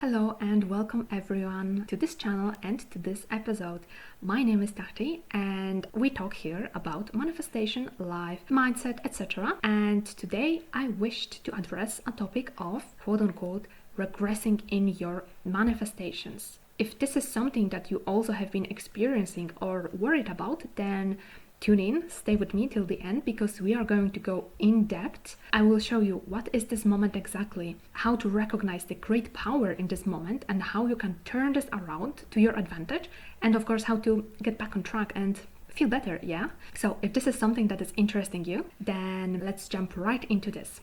Hello and welcome everyone to this channel and to this episode. My name is Tati and we talk here about manifestation, life, mindset, etc. And today I wished to address a topic of quote-unquote regressing in your manifestations. If this is something that you also have been experiencing or worried about, then tune in, stay with me till the end because we are going to go in depth. I will show you what is this moment exactly, how to recognize the great power in this moment and how you can turn this around to your advantage, and of course how to get back on track and feel better, yeah? So if this is something that is interesting you, then let's jump right into this.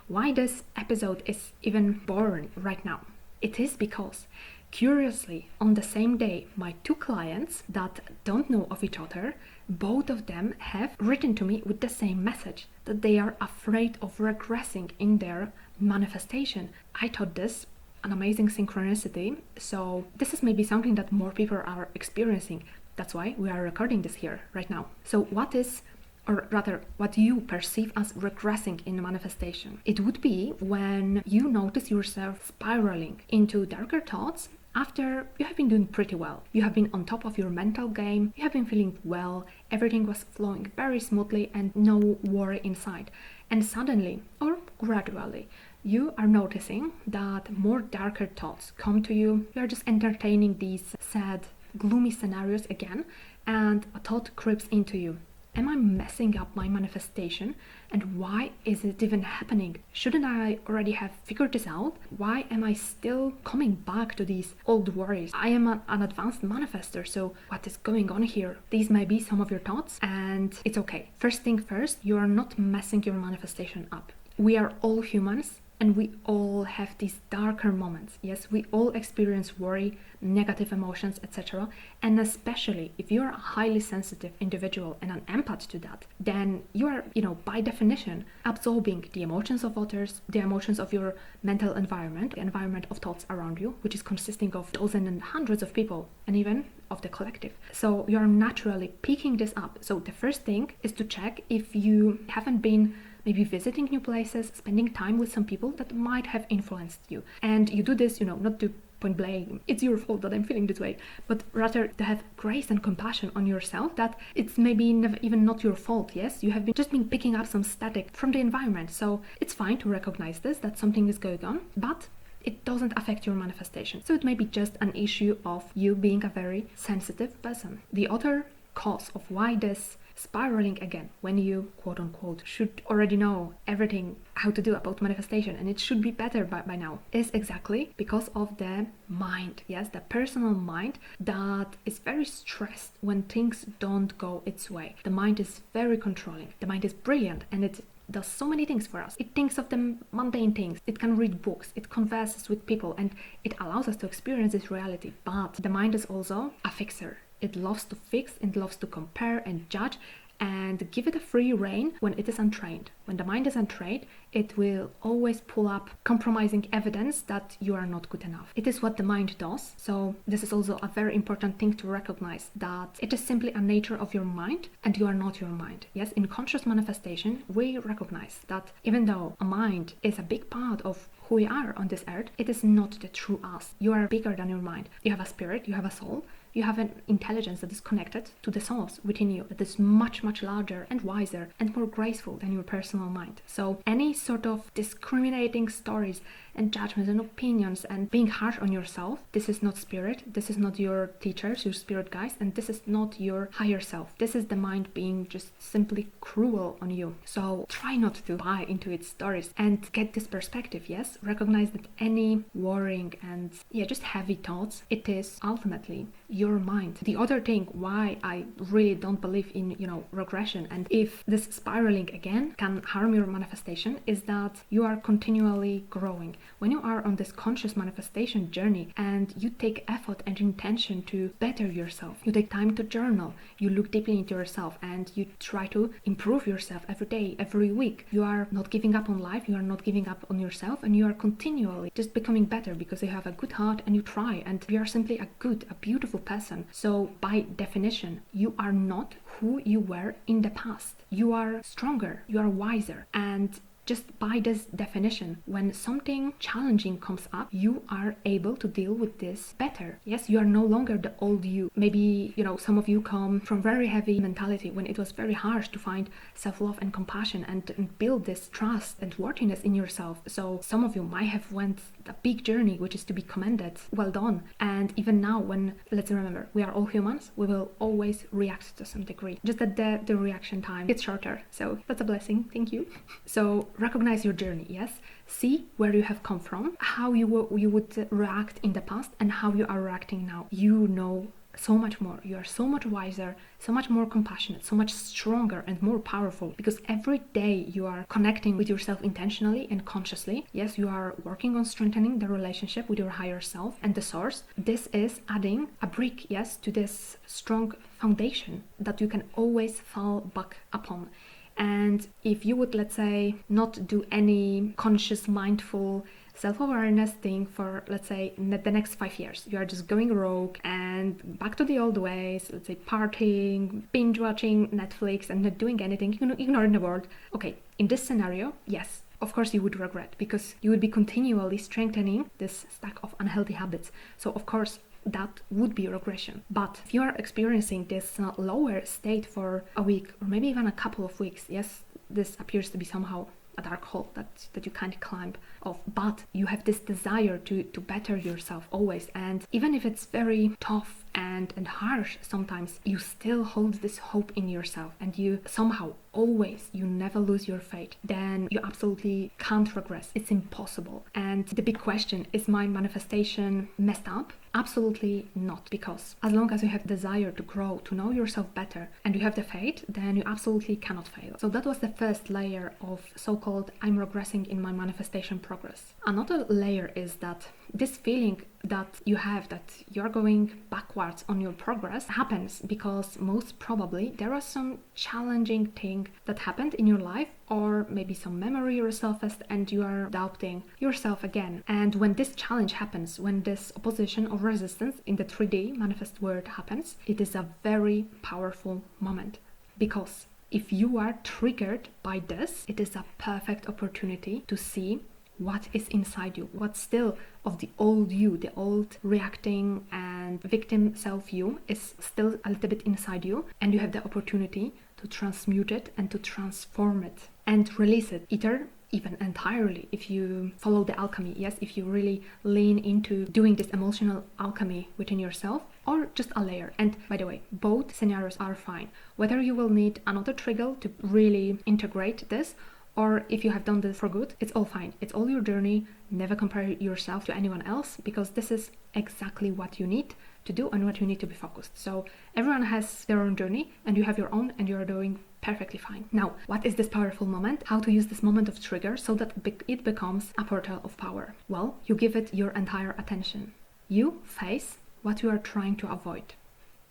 Why this episode is even born right now? It is because curiously, on the same day, my two clients that don't know of each other, both of them have written to me with the same message, that they are afraid of regressing in their manifestation. I thought this an amazing synchronicity, so this is maybe something that more people are experiencing. That's why we are recording this here right now. So what is, or rather what you perceive as regressing in manifestation? It would be when you notice yourself spiraling into darker thoughts after you have been doing pretty well. You have been on top of your mental game, you have been feeling well, everything was flowing very smoothly and no worry inside. And suddenly, or gradually, you are noticing that more darker thoughts come to you. You are just entertaining these sad, gloomy scenarios again, and a thought creeps into you. Am I messing up my manifestation? And why is it even happening? Shouldn't I already have figured this out? Why am I still coming back to these old worries? I am an advanced manifestor, so what is going on here? These may be some of your thoughts, and it's okay. First thing first, you are not messing your manifestation up. We are all humans, and we all have these darker moments. Yes, we all experience worry, negative emotions, etc. And especially if you're a highly sensitive individual and an empath to that, then you are, by definition, absorbing the emotions of others, the emotions of your mental environment, the environment of thoughts around you, which is consisting of dozens and hundreds of people, and even of the collective. So you're naturally picking this up. So the first thing is to check if you haven't been maybe visiting new places, spending time with some people that might have influenced you. And you do this, not to point blame, it's your fault that I'm feeling this way, but rather to have grace and compassion on yourself that it's maybe even not your fault. Yes, you have just been picking up some static from the environment. So it's fine to recognize this, that something is going on, but it doesn't affect your manifestation. So it may be just an issue of you being a very sensitive person. The other cause of why this spiraling again, when you quote-unquote should already know everything how to do about manifestation and it should be better by now, is exactly because of the mind. Yes, the personal mind that is very stressed when things don't go its way. The mind is very controlling. The mind is brilliant and it does so many things for us. It thinks of the mundane things. It can read books. It converses with people and it allows us to experience this reality. But the mind is also a fixer. It loves to fix, it loves to compare and judge and give it a free rein when it is untrained. When the mind is untrained, it will always pull up compromising evidence that you are not good enough. It is what the mind does. So this is also a very important thing to recognize, that it is simply a nature of your mind and you are not your mind. Yes, in conscious manifestation, we recognize that even though a mind is a big part of who we are on this earth, it is not the true us. You are bigger than your mind. You have a spirit, you have a soul, you have an intelligence that is connected to the source within you that is much, much larger and wiser and more graceful than your personal mind. So any sort of discriminating stories and judgments and opinions and being harsh on yourself, this is not spirit, this is not your teachers, your spirit guides, and this is not your higher self. This is the mind being just simply cruel on you. So try not to buy into its stories and get this perspective. Yes, recognize that any worrying and just heavy thoughts, it is ultimately your mind. The other thing why I really don't believe in regression, and if this spiraling again can harm your manifestation, is that you are continually growing. When you are on this conscious manifestation journey and you take effort and intention to better yourself, you take time to journal, you look deeply into yourself and you try to improve yourself every day, every week. You are not giving up on life, you are not giving up on yourself, and you are continually just becoming better because you have a good heart and you try, and you are simply a beautiful person. So by definition, you are not who you were in the past. You are stronger, you are wiser, and Just by this definition, when something challenging comes up, you are able to deal with this better. Yes, you are no longer the old you. Maybe, some of you come from very heavy mentality when it was very harsh to find self-love and compassion and build this trust and worthiness in yourself. So some of you might have went a big journey, which is to be commended. Well done. And even now, when, let's remember, we are all humans, we will always react to some degree. Just that the reaction time is shorter. So that's a blessing. Thank you. So recognize your journey, yes? See where you have come from, how you would react in the past, and how you are reacting now. You know so much more. You are so much wiser, so much more compassionate, so much stronger and more powerful, because every day you are connecting with yourself intentionally and consciously. Yes, you are working on strengthening the relationship with your higher self and the source. This is adding a brick, yes, to this strong foundation that you can always fall back upon. And if you would, let's say, not do any conscious, mindful self-awareness thing for, let's say, the next 5 years, you are just going rogue and back to the old ways, let's say partying, binge watching Netflix and not doing anything, ignoring the world. Okay, in this scenario, yes, of course you would regret, because you would be continually strengthening this stack of unhealthy habits. So of course that would be regression. But if you are experiencing this lower state for a week or maybe even a couple of weeks, yes, this appears to be somehow a dark hole that you can't climb off, but you have this desire to better yourself always. And even if it's very tough and harsh sometimes, you still hold this hope in yourself, and you somehow always, you never lose your faith, then you absolutely can't regress. It's impossible. And the big question, is my manifestation messed up? Absolutely not, because as long as you have desire to grow, to know yourself better, and you have the faith, then you absolutely cannot fail. So that was the first layer of so-called I'm regressing in my manifestation progress. Another layer is that this feeling that you have that you're going backwards on your progress happens because most probably there are some challenging thing that happened in your life, or maybe some memory resurfaced and you are doubting yourself again. And when this challenge happens, when this opposition or resistance in the 3D manifest world happens, it is a very powerful moment, because if you are triggered by this, it is a perfect opportunity to see what is inside you, what's still of the old you, the old reacting and victim self you is still a little bit inside you, and you have the opportunity to transmute it and to transform it and release it, either even entirely if you follow the alchemy, yes, if you really lean into doing this emotional alchemy within yourself, or just a layer. And by the way, both scenarios are fine. Whether you will need another trigger to really integrate this, or if you have done this for good, it's all fine. It's all your journey. Never compare yourself to anyone else, because this is exactly what you need to do and what you need to be focused. So everyone has their own journey, and you have your own, and you're doing perfectly fine. Now, what is this powerful moment? How to use this moment of trigger so that it becomes a portal of power? Well, you give it your entire attention. You face what you are trying to avoid.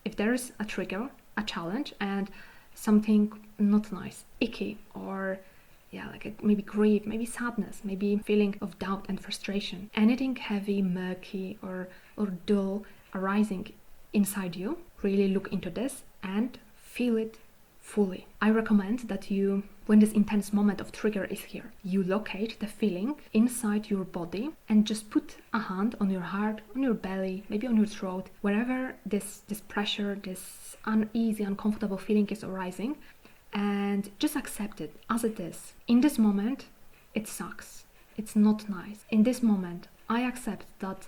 If there is a trigger, a challenge, and something not nice, icky, or maybe grief, maybe sadness, maybe feeling of doubt and frustration, anything heavy, murky, or dull arising inside you, really look into this and feel it fully. I recommend that you, when this intense moment of trigger is here, you locate the feeling inside your body and just put a hand on your heart, on your belly, maybe on your throat, wherever this pressure, this uneasy, uncomfortable feeling is arising, and just accept it as it is. In this moment, it sucks. It's not nice. In this moment, I accept that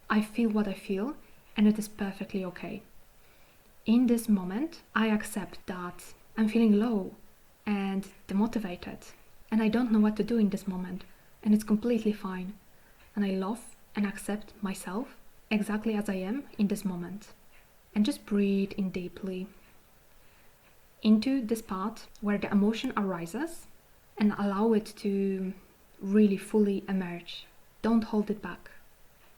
I feel what I feel, and it is perfectly okay. In this moment, I accept that I'm feeling low and demotivated, and I don't know what to do in this moment, and it's completely fine. And I love and accept myself exactly as I am in this moment. And just breathe in deeply into this part where the emotion arises, and allow it to really fully emerge. Don't hold it back.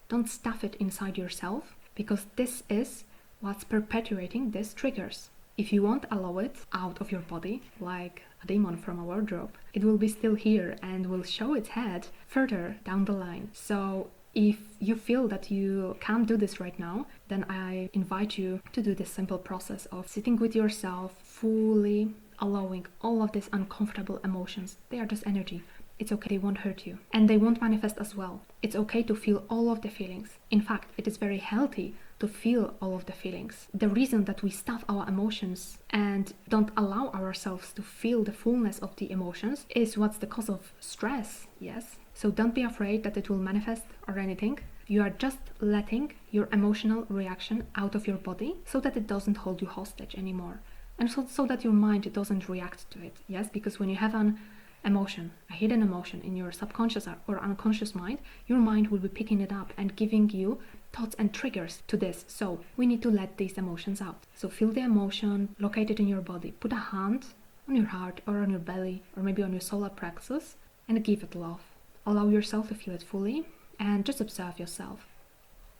Don't stuff it inside yourself, because this is what's perpetuating these triggers. If you won't allow it out of your body, like a demon from a wardrobe, it will be still here and will show its head further down the line. So if you feel that you can't do this right now, then I invite you to do this simple process of sitting with yourself, fully allowing all of these uncomfortable emotions. They are just energy. It's okay, they won't hurt you. And they won't manifest as well. It's okay to feel all of the feelings. In fact, it is very healthy to feel all of the feelings. The reason that we stuff our emotions and don't allow ourselves to feel the fullness of the emotions is what's the cause of stress, yes? So don't be afraid that it will manifest or anything. You are just letting your emotional reaction out of your body so that it doesn't hold you hostage anymore. And so that your mind doesn't react to it, yes? Because when you have an emotion, a hidden emotion in your subconscious or unconscious mind, your mind will be picking it up and giving you thoughts and triggers to this. So we need to let these emotions out. So feel the emotion, locate it in your body, put a hand on your heart or on your belly or maybe on your solar plexus and give it love. Allow yourself to feel it fully and just observe yourself.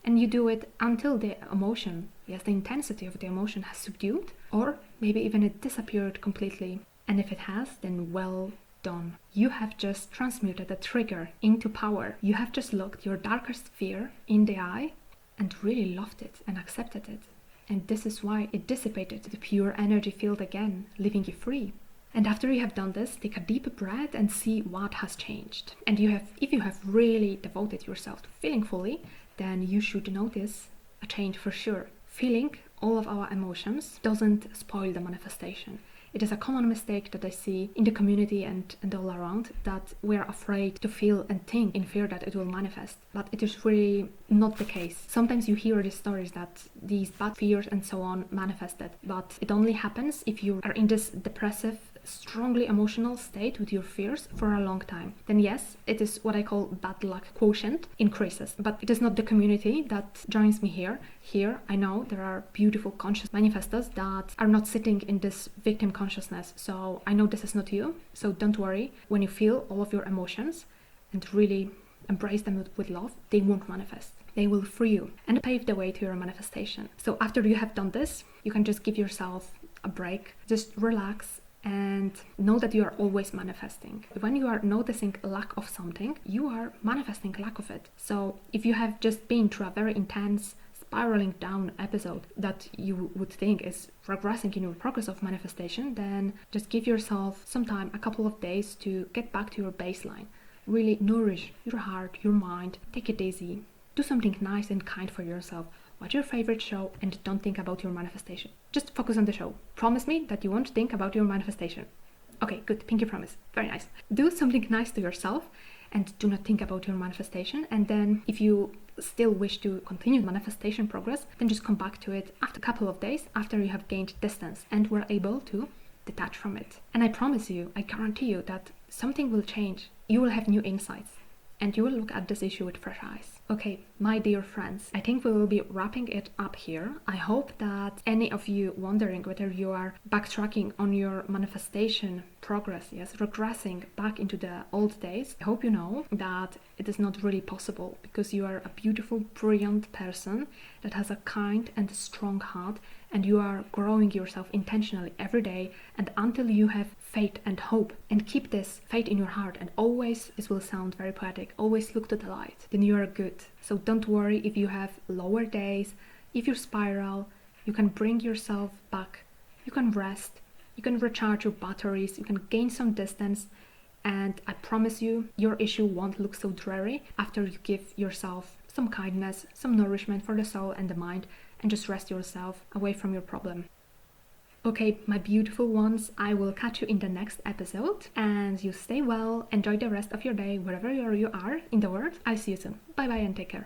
And you do it until the emotion, yes, the intensity of the emotion has subdued, or maybe even it disappeared completely. And if it has, then well done. You have just transmuted a trigger into power. You have just looked your darkest fear in the eye and really loved it and accepted it. And this is why it dissipated the pure energy field again, leaving you free. And after you have done this, take a deep breath and see what has changed. And if you have really devoted yourself to feeling fully, then you should notice a change for sure. Feeling all of our emotions doesn't spoil the manifestation. It is a common mistake that I see in the community and all around, that we're afraid to feel and think in fear that it will manifest. But it is really not the case. Sometimes you hear these stories that these bad fears and so on manifested, but it only happens if you are in this depressive, strongly emotional state with your fears for a long time. Then yes, it is what I call bad luck quotient increases, but it is not the community that joins me here. Here I know there are beautiful conscious manifestors that are not sitting in this victim consciousness, so I know this is not you. So don't worry, when you feel all of your emotions and really embrace them with love, they won't manifest. They will free you and pave the way to your manifestation. So after you have done this, you can just give yourself a break, just relax and know that you are always manifesting. When you are noticing lack of something, you are manifesting lack of it. So if you have just been through a very intense spiraling down episode that you would think is regressing in your progress of manifestation, then just give yourself some time, a couple of days, to get back to your baseline. Really nourish your heart, your mind, take it easy. Do something nice and kind for yourself. Watch your favorite show and don't think about your manifestation. Just focus on the show. Promise me that you won't think about your manifestation. Okay, good. Pinky promise. Very nice. Do something nice to yourself and do not think about your manifestation. And then if you still wish to continue manifestation progress, then just come back to it after a couple of days, after you have gained distance and were able to detach from it. And I promise you, I guarantee you that something will change. You will have new insights and you will look at this issue with fresh eyes. Okay, my dear friends, I think we will be wrapping it up here. I hope that any of you wondering whether you are backtracking on your manifestation progress, yes, regressing back into the old days, I hope you know that it is not really possible, because you are a beautiful, brilliant person that has a kind and strong heart, and you are growing yourself intentionally every day, and until you have faith and hope, and keep this faith in your heart, and always, this will sound very poetic, always look to the light, then you are good. So don't worry if you have lower days, if you spiral, you can bring yourself back, you can rest, you can recharge your batteries, you can gain some distance, and I promise you, your issue won't look so dreary after you give yourself some kindness, some nourishment for the soul and the mind, and just rest yourself away from your problem. Okay, my beautiful ones, I will catch you in the next episode, and you stay well, enjoy the rest of your day wherever you are in the world. I'll see you soon. Bye bye and take care.